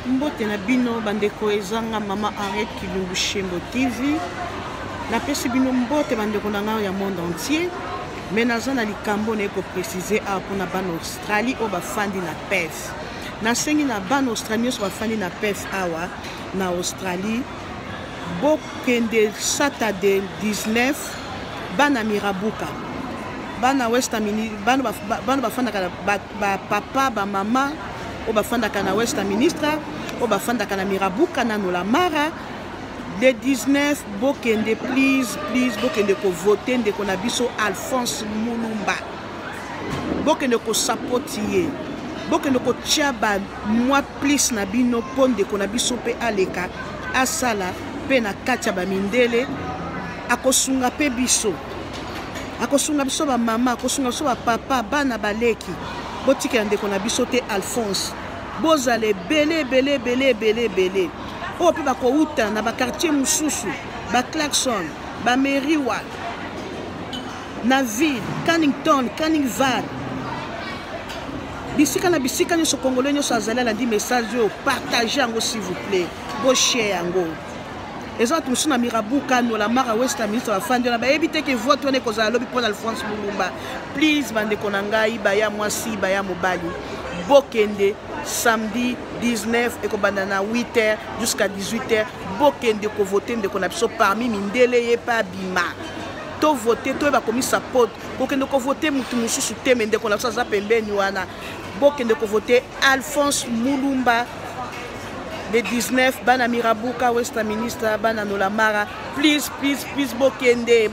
Mbote na bino bandeko ezanga mama Henriette Kilungu Shembo TV. Na pesi bino mbote bandeko na nga ya monde entier. Mais naza na likambo na eko préciser a pona ban Australie o bafandi na PEF. Na sengi na ban Australie so bafandi na PEF awa na Australie. Bokende Saturday 19 bana Mirabuka. Bana Westminster bana bafanda ba papa ba mama o bafanda kana Westminster o bafanda kana Mirabuka na Nolamara. Le 19 bokende please bokende ko voter ndeko na biso Alphonse Mulumba. Bokende ko sapotier. Bokende ko tiaba moi plus na bino ponde ko na biso pe aleka asala pe na katia ba mindele akosunga pe biso. Akosunga biso ba mama, akosunga biso ba papa, bana baleki. Botika ndeko na biso te Alphonse. Bozale belé. O pe bako uta na ba quartier mususu, ba Clarkson, ba Meriwa, na ville, Cannington, Canningval. Bisika na bisika nyo so congolais nyo so azali la di message yo, partagez yango s'il vous plaît. Bo share yango. Ezat musu na Mirabuka no la mara Westminster bafandi na ba ebite ke vote wana kozala lobi pona Alphonse Mulumba. Please bande konangai baya mwasi baya mobali. Bokende samedi 19 et kobanda na 8h jusqu'à 18h bokende ko voter ndeko na biso parmi mindele ye pa bima to voter to ba komi support bokende ko voter mutu mususu te ndeko na biso za pembeni wana bokende ko voter Alphonse Mulumba le 19 bana Mirabuka Westminster bana Nolamara. Please bokende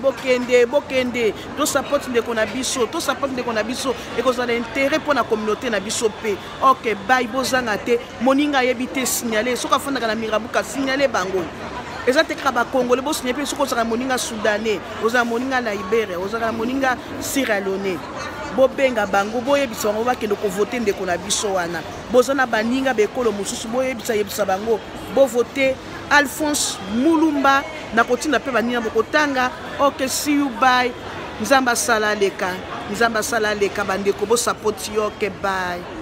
to support ndeko na biso et ko za intérêt pour la communauté na biso pe. OK bye bozanga te moninga yebite signaler soka fanda na Mirabuka signaler bango ezate kaba congolais bo signaler soko za moninga soudanais oza moninga na Libéria oza moninga Sierra Leone bobenga bango boyebisa bango bakende ko voter ndeko na biso wana bozana baninga bekolo mususu boyebisa bango bo voter Alphonse Mulumba na kotina pe banina bokotanga. OK see you bye nzamba sala leka bandeko bo support yo. OK bye.